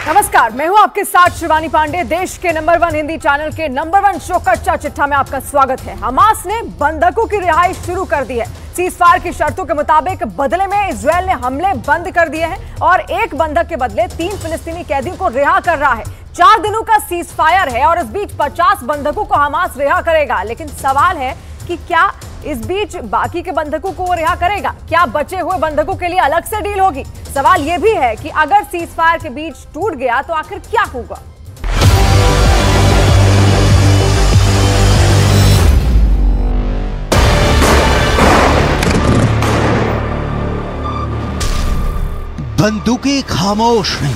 नमस्कार, मैं हूं आपके साथ शिवानी पांडे। देश के नंबर 1 हिंदी चैनल के नंबर 1 शो कच्चा चिट्ठा में आपका स्वागत है। हमास ने बंधकों की रिहाई शुरू कर दी है। सीजफायर की शर्तों के मुताबिक बदले में इजरायल ने हमले बंद कर दिए हैं और एक बंधक के बदले 3 फिलिस्तीनी कैदियों को रिहा कर रहा है। 4 दिनों का सीजफायर है और इस बीच 50 बंधकों को हमास रिहा करेगा। लेकिन सवाल है कि क्या इस बीच बाकी के बंधकों को वो रिहा करेगा? क्या बचे हुए बंधकों के लिए अलग से डील होगी? सवाल यह भी है कि अगर सीजफायर के बीच टूट गया तो आखिर क्या होगा? बंदूकें खामोश नहीं,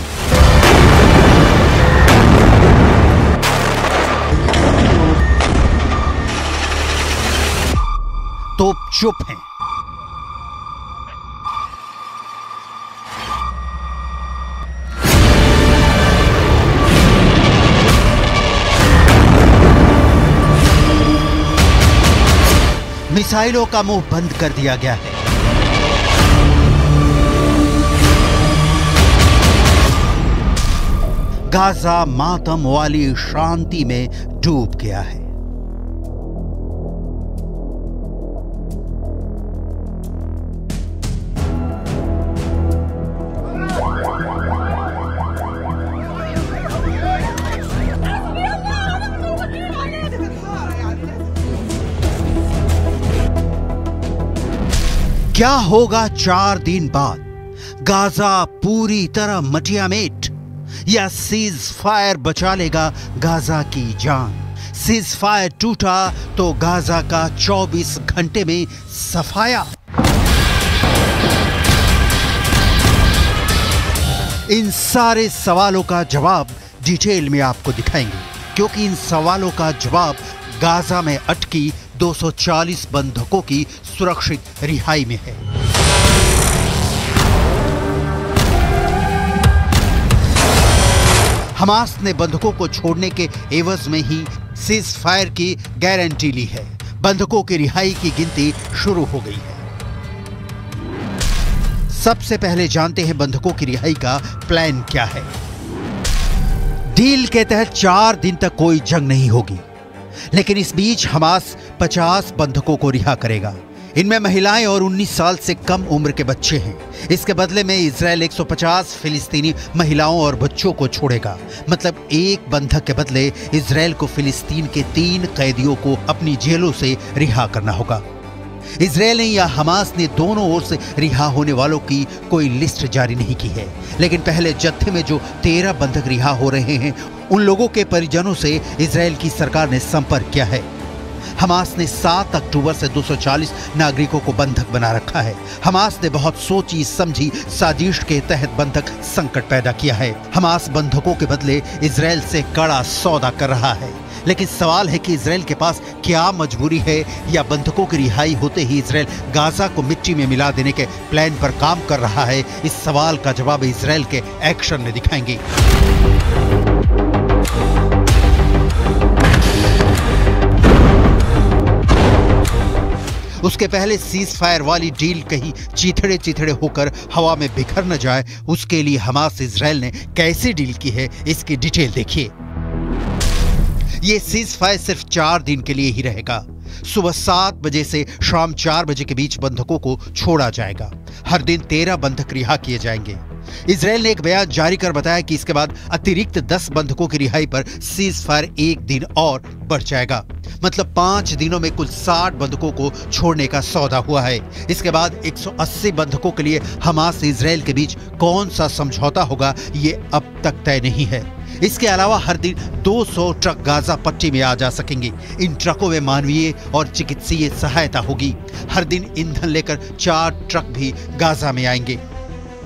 तो चुप हैं। मिसाइलों का मुंह बंद कर दिया गया है। गाजा मातम वाली शांति में डूब गया है। क्या होगा 4 दिन बाद? गाजा पूरी तरह मटियामेट या सीज फायर बचा लेगा गाजा की जान? सीज फायर टूटा तो गाजा का 24 घंटे में सफाया। इन सारे सवालों का जवाब डिटेल में आपको दिखाएंगे, क्योंकि इन सवालों का जवाब गाजा में अटकी 240 बंधकों की सुरक्षित रिहाई में है। हमास ने बंधकों को छोड़ने के एवज में ही सीज फायर की गारंटी ली है। बंधकों की रिहाई की गिनती शुरू हो गई है। सबसे पहले जानते हैं बंधकों की रिहाई का प्लान क्या है। डील के तहत 4 दिन तक कोई जंग नहीं होगी, लेकिन इस बीच हमास 50 बंधकों को रिहा करेगा। इनमें महिलाएं और 19 साल से कम उम्र के बच्चे हैं। इसके बदले में इजरायल 150 फिलिस्तीनी महिलाओं और बच्चों को छोड़ेगा। मतलब एक बंधक के बदले इजरायल को फिलिस्तीन के 3 कैदियों को अपनी जेलों से रिहा करना होगा। इजरायल ने या हमास ने दोनों ओर से रिहा होने वालों की कोई लिस्ट जारी नहीं की है, लेकिन पहले जत्थे में जो 13 बंधक रिहा हो रहे हैं, उन लोगों के परिजनों से इजरायल की सरकार ने संपर्क किया है। हमास ने 7 अक्टूबर से 240 नागरिकों को बंधक बना रखा है। हमास ने बहुत सोची समझी साजिश के तहत बंधक संकट पैदा किया है। हमास बंधकों के बदले इजरायल से कड़ा सौदा कर रहा है। लेकिन सवाल है कि इजरायल के पास क्या मजबूरी है, या बंधकों की रिहाई होते ही इजरायल गाजा को मिट्टी में मिला देने के प्लान पर काम कर रहा है? इस सवाल का जवाब इजरायल के एक्शन में दिखाएंगे। उसके पहले सीज फायर वाली डील कहीं चिथड़े चिथड़े होकर हवा में बिखर न जाए, उसके लिए हमास इजरायल ने कैसे डील की है, इसकी डिटेल देखिए। ये सीज फायर सिर्फ 4 दिन के लिए ही रहेगा। सुबह 7 बजे से शाम 4 बजे के बीच बंधकों को छोड़ा जाएगा। हर दिन 13 बंधक रिहा किए जाएंगे। इजरायल ने एक बयान जारी कर बताया कि इसके बाद अतिरिक्त 10 बंधकों की रिहाई पर सीज फायर 1 दिन और बढ़ जाएगा। मतलब 5 दिनों में कुल 60 बंधकों को छोड़ने का सौदा हुआ है। इसके बाद 180 बंधकों के लिए हमास इजरायल के बीच कौन सा समझौता होगा, ये अब तक तय नहीं है। इसके अलावा हर दिन 200 ट्रक गाजा पट्टी में आ जा सकेंगे। इन ट्रकों में मानवीय और चिकित्सीय सहायता होगी। हर दिन ईंधन लेकर 4 ट्रक भी गाजा में आएंगे।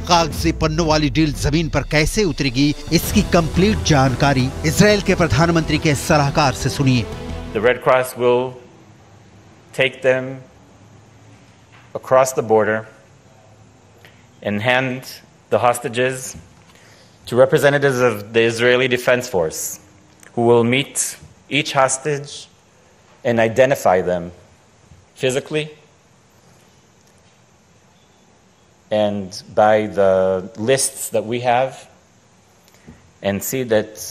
कागजी पन्नों वाली डील जमीन पर कैसे उतरेगी, इसकी कंप्लीट जानकारी इजरायल के प्रधानमंत्री के सलाहकार से सुनिए। The Red Cross will take them across the border and hand the hostages to representatives of the Israeli Defense Force, who will meet each hostage and identify them physically and by the lists that we have, and see that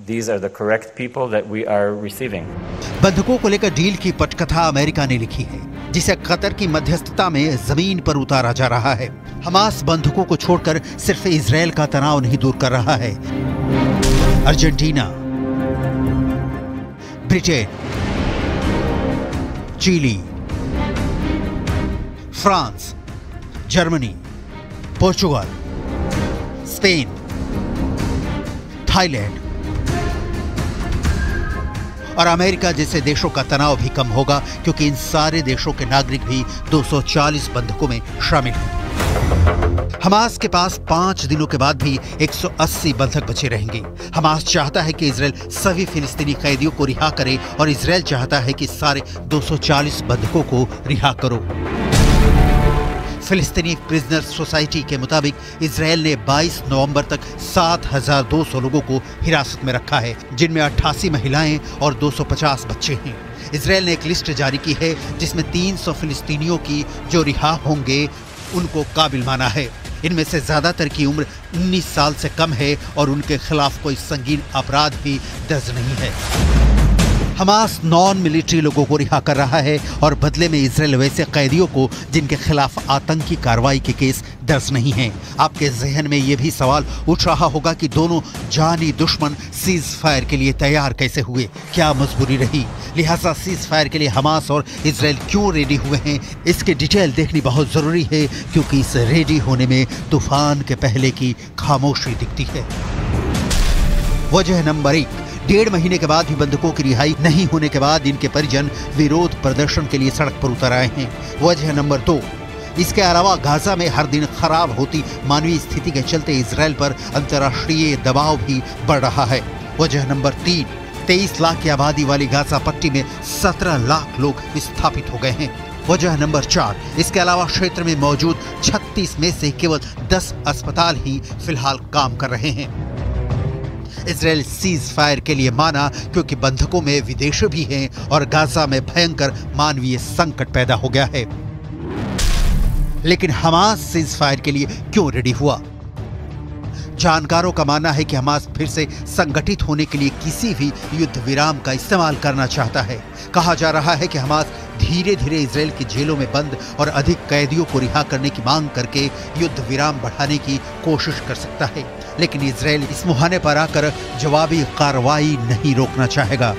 these are the correct people that we are receiving. बंधकों को लेकर deal की पटकथा America ने लिखी है, जिसे Qatar की मध्यस्थता में जमीन पर उतारा जा रहा है। हमास बंधकों को छोड़कर सिर्फ इजरायल का तनाव नहीं दूर कर रहा है। Argentina, Britain, Chile, France, Germany, Portugal, Spain, Thailand और अमेरिका जैसे देशों का तनाव भी कम होगा, क्योंकि इन सारे देशों के नागरिक भी 240 बंधकों में शामिल हैं। हमास के पास 5 दिनों के बाद भी 180 बंधक बचे रहेंगे। हमास चाहता है कि इजरायल सभी फिलिस्तीनी कैदियों को रिहा करे और इजरायल चाहता है कि सारे 240 बंधकों को रिहा करो। फिलिस्तीनी प्रिजनर सोसाइटी के मुताबिक इजरायल ने 22 नवंबर तक 7,200 लोगों को हिरासत में रखा है, जिनमें 88 महिलाएं और 250 बच्चे हैं। इजरायल ने एक लिस्ट जारी की है जिसमें 300 फिलिस्तीनियों की जो रिहा होंगे उनको काबिल माना है। इनमें से ज्यादातर की उम्र 19 साल से कम है और उनके खिलाफ कोई संगीन अपराध भी दर्ज नहीं है। हमास नॉन मिलिट्री लोगों को रिहा कर रहा है और बदले में इजरायल वैसे कैदियों को जिनके खिलाफ आतंकी कार्रवाई के केस दर्ज नहीं हैं। आपके जहन में यह भी सवाल उठ रहा होगा कि दोनों जानी दुश्मन सीज फायर के लिए तैयार कैसे हुए, क्या मजबूरी रही, लिहाजा सीज फायर के लिए हमास और इजरायल क्यों रेडी हुए हैं। इसकी डिटेल देखनी बहुत जरूरी है, क्योंकि इस रेडी होने में तूफान के पहले की खामोशी दिखती है। वजह नंबर 1, 1.5 महीने के बाद भी बंधकों की रिहाई नहीं होने के बाद इनके परिजन विरोध प्रदर्शन के लिए सड़क पर उतर आए हैं। वजह नंबर 2, इसके अलावा गाजा में हर दिन खराब होती मानवीय स्थिति के चलते इजरायल पर अंतर्राष्ट्रीय दबाव भी बढ़ रहा है। वजह नंबर 3, 23 लाख की आबादी वाली गाजा पट्टी में 17 लाख लोग विस्थापित हो गए हैं। वजह नंबर 4, इसके अलावा क्षेत्र में मौजूद 36 में से केवल 10 अस्पताल ही फिलहाल काम कर रहे हैं। इजरायल सीज फायर के लिए माना क्योंकि बंधकों में विदेशी भी हैं और गाजा में भयंकर मानवीय संकट पैदा हो गया है। लेकिन हमास सीज फायर के लिए क्यों रेडी हुआ? जानकारों का मानना है कि हमास फिर से संगठित होने के लिए किसी भी युद्ध विराम का इस्तेमाल करना चाहता है। कहा जा रहा है कि हमास धीरे धीरे इजरायल की जेलों में बंद और अधिक कैदियों को रिहा करने की मांग करके युद्ध विराम बढ़ाने की कोशिश कर सकता है, लेकिन इजरायल इस मुहाने पर आकर जवाबी कार्रवाई नहीं रोकना चाहेगा।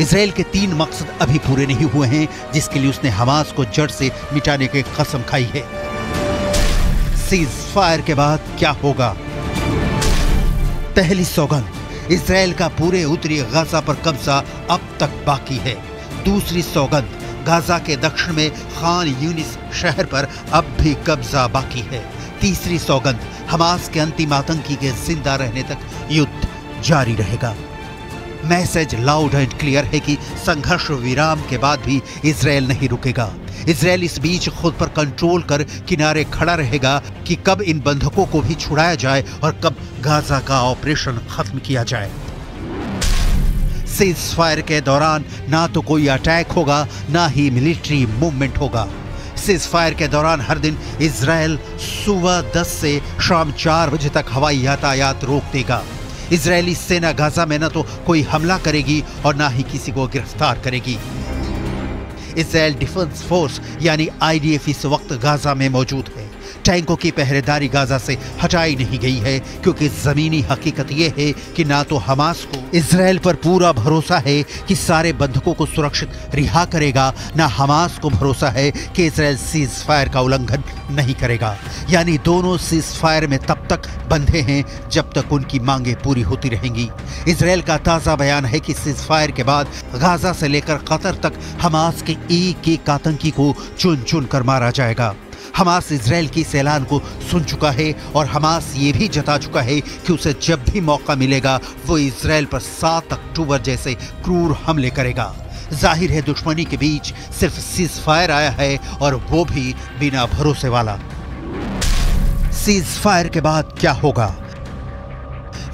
इजरायल के 3 मकसद अभी पूरे नहीं हुए हैं, जिसके लिए उसने हमास को जड़ से मिटाने की कसम खाई है। सीज फायर के बाद क्या होगा? पहली सौगंध, इजरायल का पूरे उत्तरी गाजा पर कब्जा अब तक बाकी है। दूसरी सौगंध, गाजा के दक्षिण में खान यूनिस शहर पर अब भी कब्जा बाकी है। तीसरी सौगंध, हमास के अंतिम आतंकी के जिंदा रहने तक युद्ध जारी रहेगा। मैसेज लाउड एंड क्लियर है कि संघर्ष विराम के बाद भी इजरायल नहीं रुकेगा। इजरायल इस बीच खुद पर कंट्रोल कर किनारे खड़ा रहेगा कि कब इन बंधकों को भी छुड़ाया जाए और कब गाजा का ऑपरेशन खत्म किया जाए। सीज फायर के दौरान ना तो कोई अटैक होगा, ना ही मिलिट्री मूवमेंट होगा। सीज फायर के दौरान हर दिन इजरायल सुबह 10 से शाम 4 बजे तक हवाई यातायात रोक देगा। इजरायली सेना गाजा में न तो कोई हमला करेगी और ना ही किसी को गिरफ्तार करेगी। इजरायल डिफेंस फोर्स यानी IDF इस वक्त गाजा में मौजूद है। टैंकों की पहरेदारी गाजा से हटाई नहीं गई है, क्योंकि जमीनी हकीकत यह है कि ना तो हमास को इजरायल पर पूरा भरोसा है कि सारे बंधकों को सुरक्षित रिहा करेगा, ना हमास को भरोसा है कि इजरायल सीज फायर का उल्लंघन नहीं करेगा। यानी दोनों सीज फायर में तब तक बंधे हैं जब तक उनकी मांगे पूरी होती रहेंगी। इजरायल का ताजा बयान है कि सीज फायर के बाद गाजा से लेकर कतर तक हमास के एक आतंकी को चुन चुन कर मारा जाएगा। हमास इजरायल की इस ऐलान को सुन चुका है और हमास ये भी जता चुका है कि उसे जब भी मौका मिलेगा वो इजरायल पर 7 अक्टूबर जैसे क्रूर हमले करेगा। जाहिर है दुश्मनी के बीच सिर्फ सीज फायर आया है और वो भी बिना भरोसे वाला। सीज फायर के बाद क्या होगा?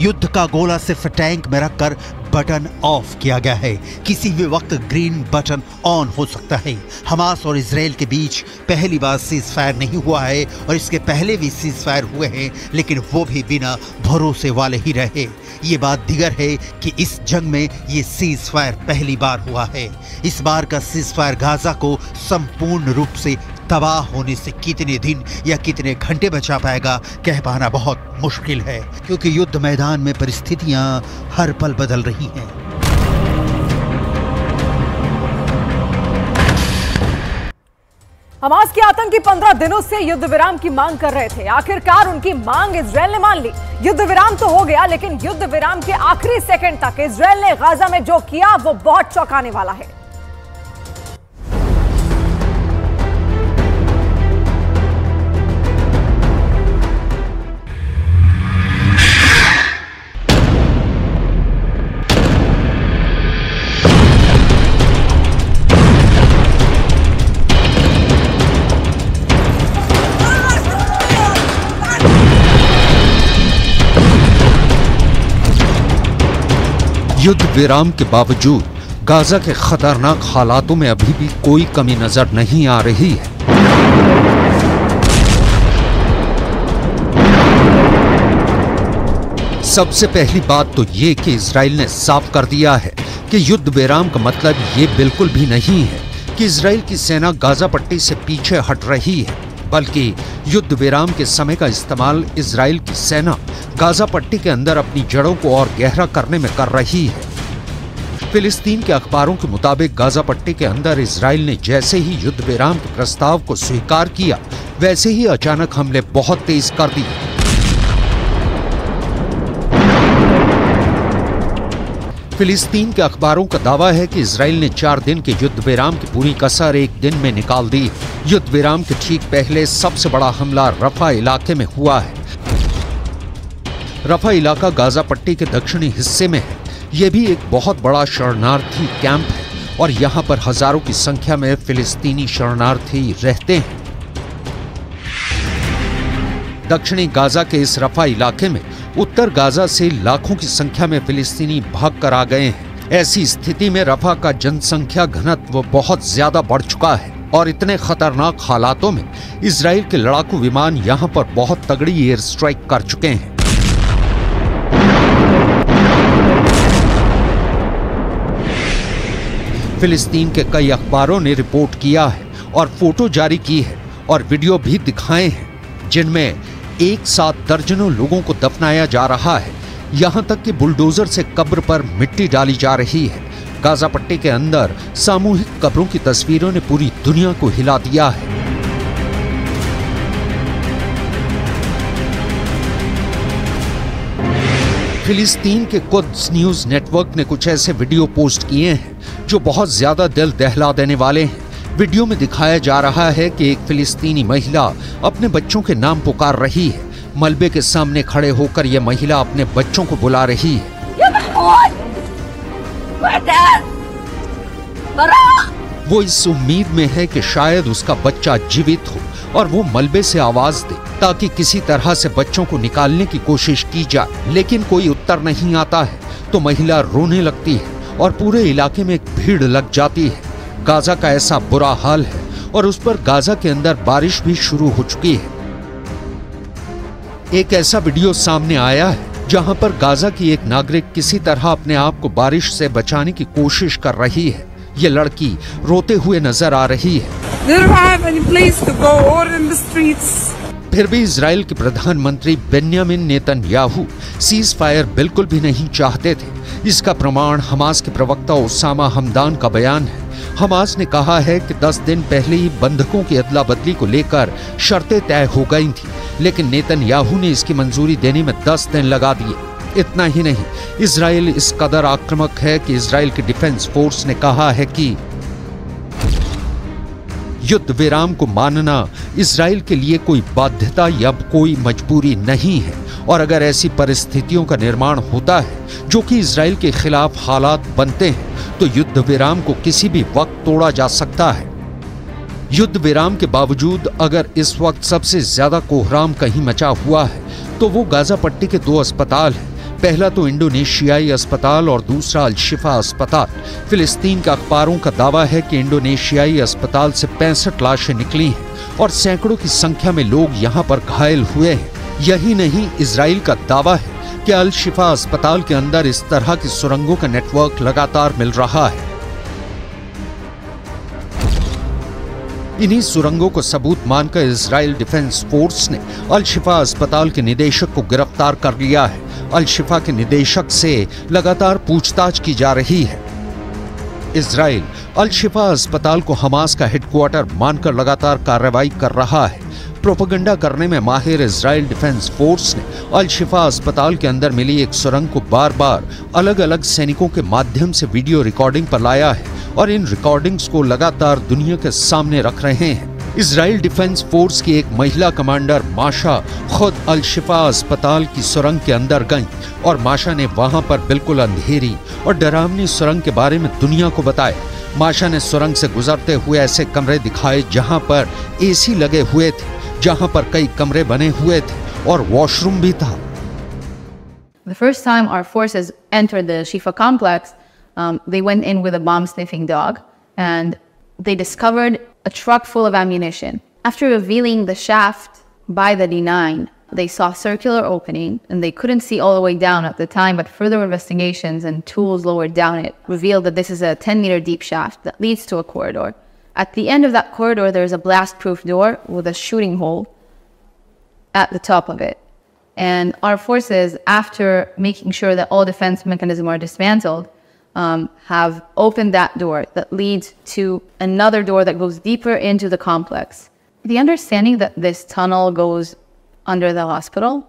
युद्ध का गोला सिर्फ टैंक में रखकर बटन ऑफ किया गया है। किसी भी वक्त ग्रीन बटन ऑन हो सकता है। हमास और इजराइल के बीच पहली बार सीज फायर नहीं हुआ है और इसके पहले भी सीज फायर हुए हैं, लेकिन वो भी बिना भरोसे वाले ही रहे। ये बात दिगर है कि इस जंग में ये सीज फायर पहली बार हुआ है। इस बार का सीज फायर गाजा को संपूर्ण रूप से तबाह होने से कितने दिन या कितने घंटे बचा पाएगा कह पाना बहुत मुश्किल है, क्योंकि युद्ध मैदान में परिस्थितियां हर पल बदल रही हैं। हमास के आतंकी 15 दिनों से युद्ध विराम की मांग कर रहे थे। आखिरकार उनकी मांग इजराइल ने मान ली। युद्ध विराम तो हो गया, लेकिन युद्ध विराम के आखिरी सेकंड तक इजराइल ने गाजा में जो किया वो बहुत चौंकाने वाला है। युद्ध विराम के बावजूद गाजा के खतरनाक हालातों में अभी भी कोई कमी नजर नहीं आ रही है। सबसे पहली बात तो ये कि इजराइल ने साफ कर दिया है कि युद्ध विराम का मतलब ये बिल्कुल भी नहीं है कि इजराइल की सेना गाजा पट्टी से पीछे हट रही है, बल्कि युद्ध विराम के समय का इस्तेमाल इजराइल की सेना गाजा पट्टी के अंदर अपनी जड़ों को और गहरा करने में कर रही है। फिलिस्तीन के अखबारों के मुताबिक गाजा पट्टी के अंदर इजराइल ने जैसे ही युद्ध विराम के प्रस्ताव को स्वीकार किया, वैसे ही अचानक हमले बहुत तेज कर दिए। फिलिस्तीन के अखबारों का दावा है कि इजराइल ने 4 दिन के युद्ध विराम की पूरी कसर एक दिन में निकाल दी। युद्ध विराम के ठीक पहले सबसे बड़ा हमला रफा इलाके में हुआ है। रफा इलाका गाजा पट्टी के दक्षिणी हिस्से में है। यह भी एक बहुत बड़ा शरणार्थी कैंप है और यहाँ पर हजारों की संख्या में फिलिस्तीनी शरणार्थी रहते हैं। दक्षिणी गाजा के इस रफा इलाके में उत्तर गाजा से लाखों की संख्या में फिलिस्तीनी भाग कर आ गए हैं। ऐसी स्थिति में रफा का जनसंख्या घनत्व बहुत ज्यादा बढ़ चुका है और इतने खतरनाक हालातों में इजराइल के लड़ाकू विमान यहाँ पर बहुत तगड़ी एयर स्ट्राइक कर चुके हैं। फिलिस्तीन के कई अखबारों ने रिपोर्ट किया है और फोटो जारी की है और वीडियो भी दिखाए हैं, जिनमें एक साथ दर्जनों लोगों को दफनाया जा रहा है। यहां तक कि बुलडोजर से कब्र पर मिट्टी डाली जा रही है। गाजा पट्टी के अंदर सामूहिक कब्रों की तस्वीरों ने पूरी दुनिया को हिला दिया है। फिलिस्तीन के कुद्स न्यूज नेटवर्क ने कुछ ऐसे वीडियो पोस्ट किए हैं जो बहुत ज्यादा दिल दहला देने वाले हैं। वीडियो में दिखाया जा रहा है कि एक फिलिस्तीनी महिला अपने बच्चों के नाम पुकार रही है। मलबे के सामने खड़े होकर यह महिला अपने बच्चों को बुला रही है। वो इस उम्मीद में है कि शायद उसका बच्चा जीवित हो और वो मलबे से आवाज दे ताकि किसी तरह से बच्चों को निकालने की कोशिश की जाए, लेकिन कोई उत्तर नहीं आता है। तो महिला रोने लगती है और पूरे इलाके में एक भीड़ लग जाती है। गाजा का ऐसा बुरा हाल है और उस पर गाजा के अंदर बारिश भी शुरू हो चुकी है। एक ऐसा वीडियो सामने आया है जहां पर गाजा की एक नागरिक किसी तरह अपने आप को बारिश से बचाने की कोशिश कर रही है। ये लड़की रोते हुए नजर आ रही है। फिर भी इजराइल के प्रधानमंत्री बेन्यामिन नेतन्याहू सीज फायर बिल्कुल भी नहीं चाहते थे। इसका प्रमाण हमास के प्रवक्ता उसामा हमदान का बयान है। हमास ने कहा है कि 10 दिन पहले ही बंधकों की अदला बदली को लेकर शर्तें तय हो गई थी, लेकिन नेतन्याहू ने इसकी मंजूरी देने में 10 दिन लगा दिए। इतना ही नहीं, इजराइल इस कदर आक्रामक है कि इजराइल की डिफेंस फोर्स ने कहा है कि युद्ध विराम को मानना इजराइल के लिए कोई बाध्यता या कोई मजबूरी नहीं है, और अगर ऐसी परिस्थितियों का निर्माण होता है जो कि इजराइल के खिलाफ हालात बनते हैं तो युद्ध विराम को किसी भी वक्त तोड़ा जा सकता है। युद्ध विराम के बावजूद अगर इस वक्त सबसे ज्यादा कोहराम कहीं मचा हुआ है तो वो गाजा पट्टी के 2 अस्पताल हैं। पहला तो इंडोनेशियाई अस्पताल और दूसरा अल शिफा अस्पताल। फिलिस्तीन के अखबारों का दावा है कि इंडोनेशियाई अस्पताल से 65 लाशें निकली हैं और सैकड़ों की संख्या में लोग यहां पर घायल हुए हैं। यही नहीं, इजराइल का दावा है कि अल शिफा अस्पताल के अंदर इस तरह की सुरंगों का नेटवर्क लगातार मिल रहा है। इन्हीं सुरंगों को सबूत मानकर इजराइल डिफेंस फोर्स ने अल शिफा अस्पताल के निदेशक को गिरफ्तार कर लिया है। अल शिफा के निदेशक से लगातार पूछताछ की जा रही है। इजराइल अल शिफा अस्पताल को हमास का हेडक्वार्टर मानकर लगातार कार्रवाई कर रहा है। प्रोपेगेंडा करने में माहिर इजराइल डिफेंस फोर्स ने अल शिफा अस्पताल के अंदर मिली एक सुरंग को बार बार अलग अलग सैनिकों के माध्यम से वीडियो रिकॉर्डिंग पर लाया है और इन रिकॉर्डिंग्स को लगातार दुनिया के सामने रख रहे हैं। इजराइल डिफेंस फोर्स की एक महिला कमांडर माशा खुद अल शिफा अस्पताल की सुरंग के अंदर गईं और माशा ने वहां पर बिल्कुल अंधेरी और डरावनी सुरंग के बारे में दुनिया को बताया। माशा ने सुरंग से गुजरते हुए ऐसे कमरे दिखाए जहां पर एसी लगे हुए थे, जहां पर कई कमरे बने हुए थे और वॉशरूम भी था। The first time our forces entered the Shifa complex, they went in with a bomb-sniffing dog, and they discovered a truck full of ammunition. After revealing the shaft by the D9, they saw a circular opening, and they couldn't see all the way down at the time, but further investigations and tools lowered down it revealed that this is a 10-meter deep shaft that leads to a corridor. At the end of that corridor, there is a blast-proof door with a shooting hole at the top of it. And our forces, after making sure that all defense mechanisms are dismantled, have opened that door that leads to another door that goes deeper into the complex. The understanding that this tunnel goes under the hospital.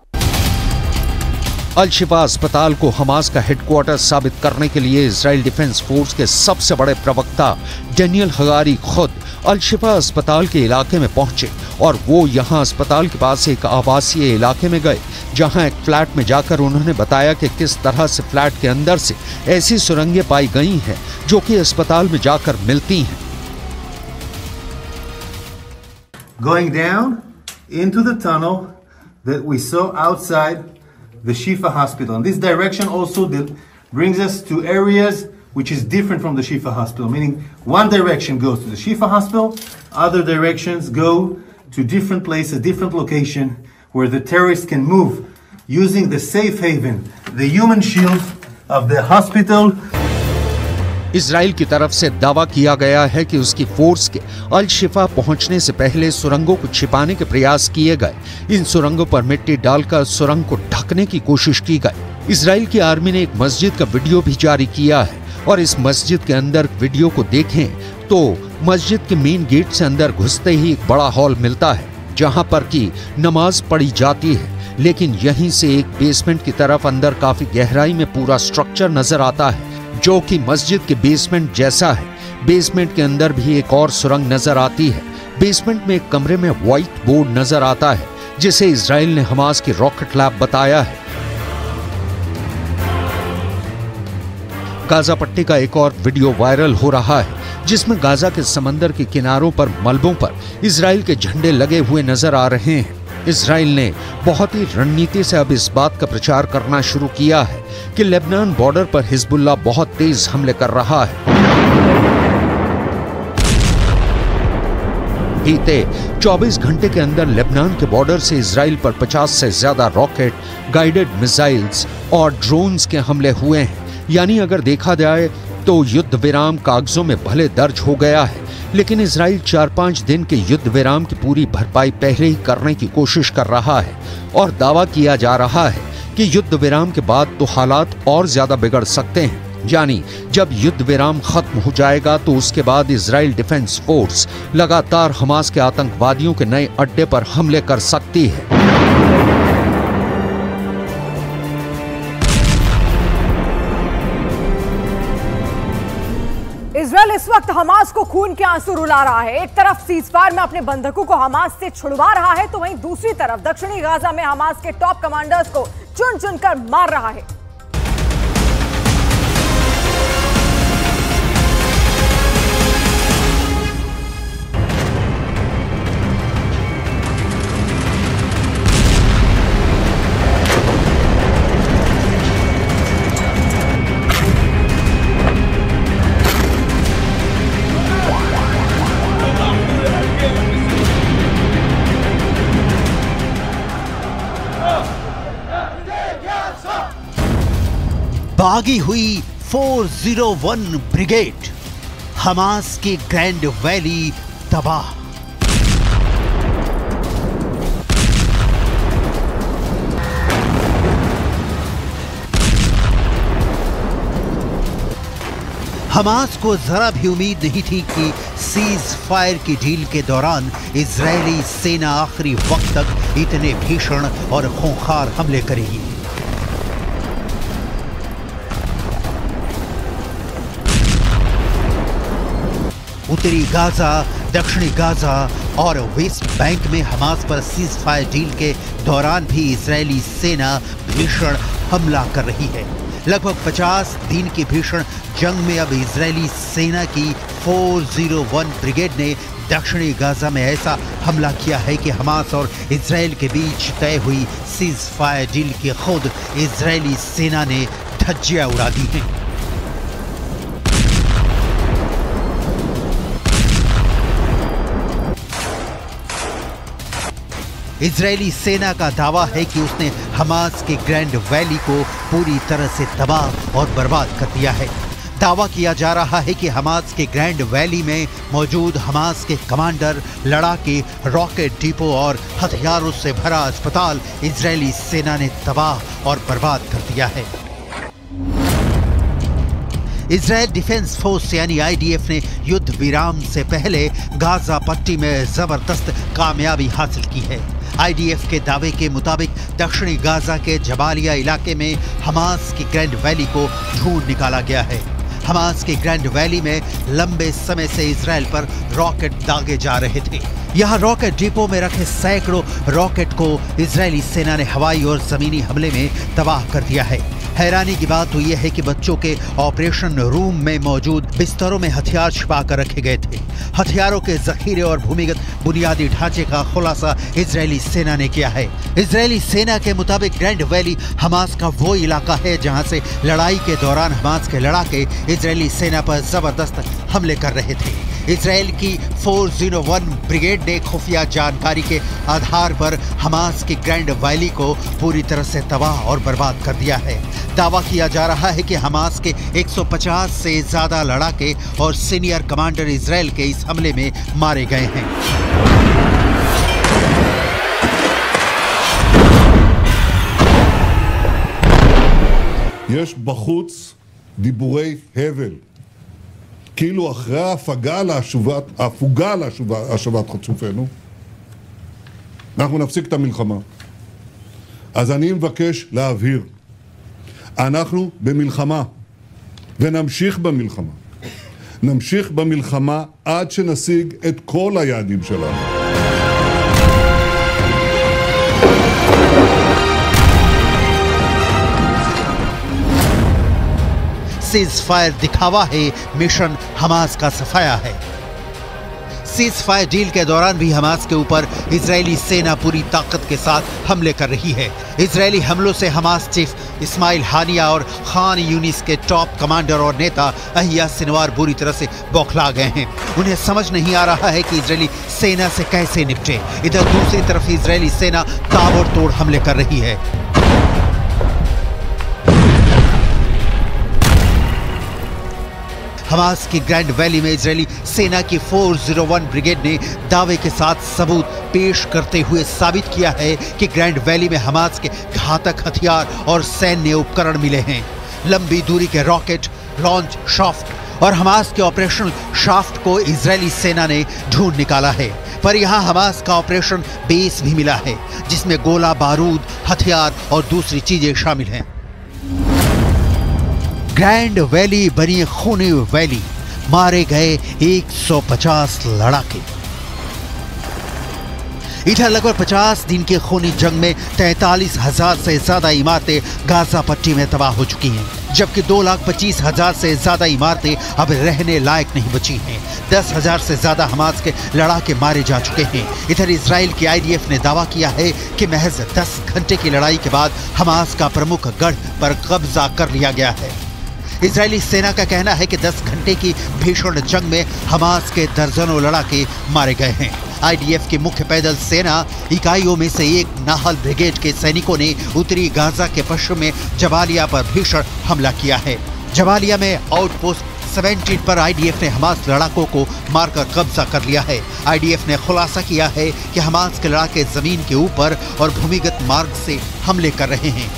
अल शिफा अस्पताल को Hamas का headquarter साबित करने के लिए Israel defence force के सबसे बड़े प्रवक्ता डेनियल हगारी खुद अल शिफा अस्पताल के इलाके में पहुंचे और वो यहां अस्पताल के पास एक आवासीय इलाके में गए, जहां एक फ्लैट में जाकर उन्होंने बताया कि किस तरह से फ्लैट के अंदर से ऐसी सुरंगें पाई गई हैं जो कि अस्पताल में जाकर मिलती हैं। Going down into the tunnel that we saw outside the Shifa hospital. And this direction also brings us to areas which is different from the Shifa hospital, meaning one direction goes to the Shifa hospital, other directions go to different places, different location where the terrorists can move using the safe haven, the human shield of the hospital. Israel की तरफ से दावा किया गया है कि उसकी force के अल शिफा पहुंचने से पहले सुरंगों को छिपाने के प्रयास किए गए। इन सुरंगों पर मिट्टी डालकर सुरंग को ढकने की कोशिश की गई। इजराइल की आर्मी ने एक मस्जिद का वीडियो भी जारी किया है और इस मस्जिद के अंदर वीडियो को देखें तो मस्जिद के मेन गेट से अंदर घुसते ही एक बड़ा हॉल मिलता है जहां पर की नमाज पढ़ी जाती है, लेकिन यहीं से एक बेसमेंट की तरफ अंदर काफी गहराई में पूरा स्ट्रक्चर नजर आता है जो कि मस्जिद के बेसमेंट जैसा है। बेसमेंट के अंदर भी एक और सुरंग नजर आती है। बेसमेंट में एक कमरे में व्हाइट बोर्ड नजर आता है जिसे इजराइल ने हमास की रॉकेट लैब बताया है। गाजा पट्टी का एक और वीडियो वायरल हो रहा है जिसमें गाजा के समंदर के किनारों पर मलबों पर इजराइल के झंडे लगे हुए नजर आ रहे हैं। इजराइल ने बहुत ही रणनीति से अब इस बात का प्रचार करना शुरू किया है कि लेबनान बॉर्डर पर हिजबुल्लाह बहुत तेज हमले कर रहा है। बीते 24 घंटे के अंदर लेबनान के बॉर्डर से इजराइल पर 50 से ज्यादा रॉकेट, गाइडेड मिसाइल्स और ड्रोन्स के हमले हुए हैं। यानी अगर देखा जाए तो युद्ध विराम कागजों में भले दर्ज हो गया है, लेकिन इजराइल 4-5 दिन के युद्ध विराम की पूरी भरपाई पहले ही करने की कोशिश कर रहा है और दावा किया जा रहा है कि युद्ध विराम के बाद तो हालात और ज्यादा बिगड़ सकते हैं। यानी जब युद्ध विराम खत्म हो जाएगा तो उसके बाद इजराइल डिफेंस फोर्स लगातार हमास के आतंकवादियों के नए अड्डे पर हमले कर सकती है। इजराइल इस वक्त हमास को खून के आंसू रुला रहा है। एक तरफ सीजफायर में अपने बंधकों को हमास से छुड़वा रहा है तो वहीं दूसरी तरफ दक्षिणी गाजा में हमास के टॉप कमांडर्स को चुन चुनकर मार रहा है। बागी हुई 401 ब्रिगेड, हमास की ग्रैंड वैली तबाह। हमास को जरा भी उम्मीद नहीं थी कि सीज फायर की डील के दौरान इजरायली सेना आखिरी वक्त तक इतने भीषण और खूंखार हमले करेगी। उत्तरी गाजा, दक्षिणी गाजा और वेस्ट बैंक में हमास पर सीज फायर डील के दौरान भी इजरायली सेना भीषण हमला कर रही है। लगभग 50 दिन की भीषण जंग में अब इजरायली सेना की 401 ब्रिगेड ने दक्षिणी गाजा में ऐसा हमला किया है कि हमास और इजरायल के बीच तय हुई सीज फायर डील की खुद इजरायली सेना ने धज्जियां उड़ा दी हैं। इजरायली सेना का दावा है कि उसने हमास के ग्रैंड वैली को पूरी तरह से तबाह और बर्बाद कर दिया है। दावा किया जा रहा है कि हमास के ग्रैंड वैली में मौजूद हमास के कमांडर, लड़ाके, रॉकेट डिपो और हथियारों से भरा अस्पताल इजरायली सेना ने तबाह और बर्बाद कर दिया है। इजरायल डिफेंस फोर्स यानी आईडीएफ ने युद्ध विराम से पहले गाजा पट्टी में जबरदस्त कामयाबी हासिल की है। आईडीएफ के दावे के मुताबिक दक्षिणी गाजा के जबालिया इलाके में हमास की ग्रैंड वैली को ढूंढ निकाला गया है। हमास की ग्रैंड वैली में लंबे समय से इजरायल पर रॉकेट दागे जा रहे थे। यहाँ रॉकेट डिपो में रखे सैकड़ों रॉकेट को इजरायली सेना ने हवाई और जमीनी हमले में तबाह कर दिया है। हैरानी की बात तो यह है कि बच्चों के ऑपरेशन रूम में मौजूद बिस्तरों में हथियार छिपा कर रखे गए थे। हथियारों के जखीरे और भूमिगत बुनियादी ढांचे का खुलासा इजरायली सेना ने किया है। इजरायली सेना के मुताबिक ग्रैंड वैली हमास का वो इलाका है जहां से लड़ाई के दौरान हमास के लड़ाके इजरायली सेना पर जबरदस्त हमले कर रहे थे। इजरायल की 401 ब्रिगेड ने खुफिया जानकारी के आधार पर हमास की ग्रैंड वैली को पूरी तरह से तबाह और बर्बाद कर दिया है। दावा किया जा रहा है कि हमास के 150 से ज्यादा लड़ाके और सीनियर कमांडर इजरायल के इस हमले में मारे गए हैं। יש בחוץ דיבורי הבל, כאילו אחרי ההפוגה להשבת חטופינו, אנחנו נפסיק את המלחמה. אז אני מבקש להבהיר, אנחנו במלחמה, ונמשיך במלחמה. נמשיך במלחמה עד שנשיג את כל היעדים שלנו. सीज फायर दिखावा है, मिशन हमास का सफाया है। सीज फायर डील के दौरान भी हमास के ऊपर इजरायली सेना पूरी ताकत के साथ हमले कर रही है। इजरायली हमलों से हमास चीफ इस्माइल हानिया और खान यूनिस के टॉप कमांडर और नेता अहिया सिनवार बुरी तरह से बौखला गए हैं। उन्हें समझ नहीं आ रहा है कि इजरायली सेना से कैसे निपटे। इधर दूसरी तरफ इजरायली सेना ताबड़तोड़ हमले कर रही है। हमास की ग्रैंड वैली में इजरायली सेना की 401 ब्रिगेड ने दावे के साथ सबूत पेश करते हुए साबित किया है कि ग्रैंड वैली में हमास के घातक हथियार और सैन्य उपकरण मिले हैं। लंबी दूरी के रॉकेट, लॉन्च शाफ्ट और हमास के ऑपरेशनल शाफ्ट को इजरायली सेना ने ढूंढ निकाला है। पर यहाँ हमास का ऑपरेशन बेस भी मिला है, जिसमें गोला बारूद, हथियार और दूसरी चीजें शामिल हैं। ग्रैंड वैली बनी खूनी वैली, मारे गए 150 लड़ाके। इधर लगभग 50 दिन की खूनी जंग में 43,000 से ज्यादा इमारतें गाजा पट्टी में तबाह हो चुकी हैं, जबकि 2,25,000 से ज्यादा इमारतें अब रहने लायक नहीं बची हैं। 10,000 से ज्यादा हमास के लड़ाके मारे जा चुके हैं। इधर इजराइल की आईडीएफ ने दावा किया है कि महज 10 घंटे की लड़ाई के बाद हमास का प्रमुख गढ़ पर कब्जा कर लिया गया है। इजरायली सेना का कहना है कि 10 घंटे की भीषण जंग में हमास के दर्जनों लड़ाके मारे गए हैं। आईडीएफ की मुख्य पैदल सेना इकाइयों में से एक नाहल ब्रिगेड के सैनिकों ने उत्तरी गाजा के पश्चिम में जबालिया पर भीषण हमला किया है। जबालिया में आउटपोस्ट 17 पर आईडीएफ ने हमास लड़ाकों को मारकर कब्जा कर लिया है। आईडीएफ ने खुलासा किया है कि हमास के लड़ाके जमीन के ऊपर और भूमिगत मार्ग से हमले कर रहे हैं।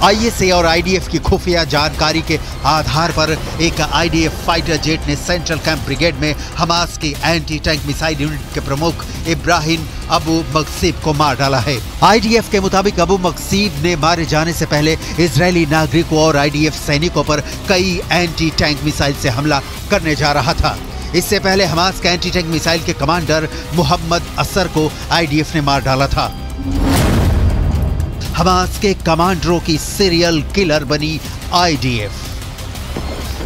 आईएसए और आईडीएफ की खुफिया जानकारी के आधार पर एक आईडीएफ फाइटर जेट ने सेंट्रल कैंप ब्रिगेड में हमास की एंटी टैंक मिसाइल यूनिट के प्रमुख इब्राहिम अबू मकसीब को मार डाला है। आईडीएफ के मुताबिक अबू मकसीब ने मारे जाने से पहले इजरायली नागरिकों और आईडीएफ सैनिकों पर कई एंटी टैंक मिसाइल से हमला करने जा रहा था। इससे पहले हमास के एंटी टैंक मिसाइल के कमांडर मोहम्मद असर को आईडीएफ ने मार डाला था। हमास के कमांडरों की सीरियल किलर बनी आईडीएफ।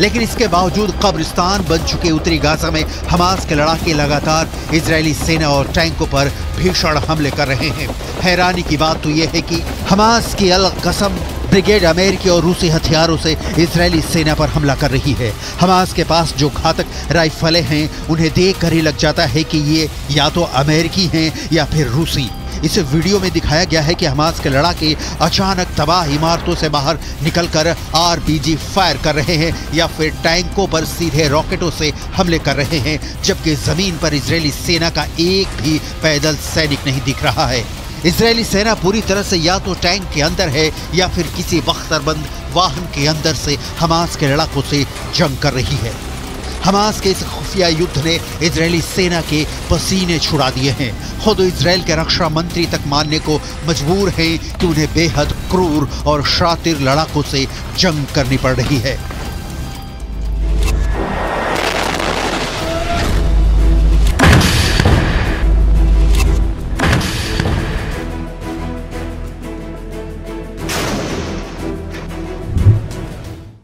लेकिन इसके बावजूद कब्रिस्तान बन चुके उत्तरी गाजा में हमास के लड़ाके लगातार इजरायली सेना और टैंकों पर भीषण हमले कर रहे हैं। हैरानी की बात तो यह है कि हमास की अल कसम ब्रिगेड अमेरिकी और रूसी हथियारों से इजरायली सेना पर हमला कर रही है। हमास के पास जो घातक राइफलें हैं उन्हें देखकर ही लग जाता है कि ये या तो अमेरिकी हैं या फिर रूसी। इस वीडियो में दिखाया गया है कि हमास के लड़ाके अचानक तबाह इमारतों से बाहर निकलकर आरपीजी फायर कर रहे हैं या फिर टैंकों पर सीधे रॉकेटों से हमले कर रहे हैं, जबकि जमीन पर इजरायली सेना का एक भी पैदल सैनिक नहीं दिख रहा है। इजरायली सेना पूरी तरह से या तो टैंक के अंदर है या फिर किसी बख्तरबंद वाहन के अंदर से हमास के लड़ाकों से जंग कर रही है। हमास के इस खुफिया युद्ध ने इजरायली सेना के पसीने छुड़ा दिए हैं। खुद इजरायल के रक्षा मंत्री तक मानने को मजबूर हैं कि उन्हें बेहद क्रूर और शातिर लड़ाकों से जंग करनी पड़ रही है।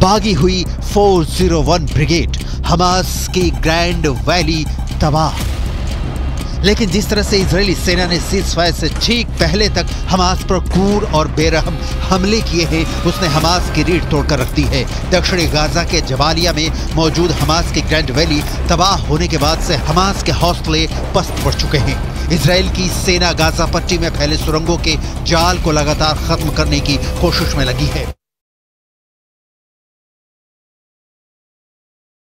भागी हुई 401 ब्रिगेड हमास की ग्रैंड वैली तबाह। लेकिन जिस तरह से इजरायली सेना ने सीज़फायर से ठीक पहले तक हमास पर क्रूर और बेरहम हमले किए हैं, उसने हमास की रीढ़ तोड़कर रख दी है। दक्षिणी गाजा के जबालिया में मौजूद हमास की ग्रैंड वैली तबाह होने के बाद से हमास के हौसले पस्त पड़ चुके हैं। इजरायल की सेना गाजा पट्टी में फैले सुरंगों के जाल को लगातार खत्म करने की कोशिश में लगी है।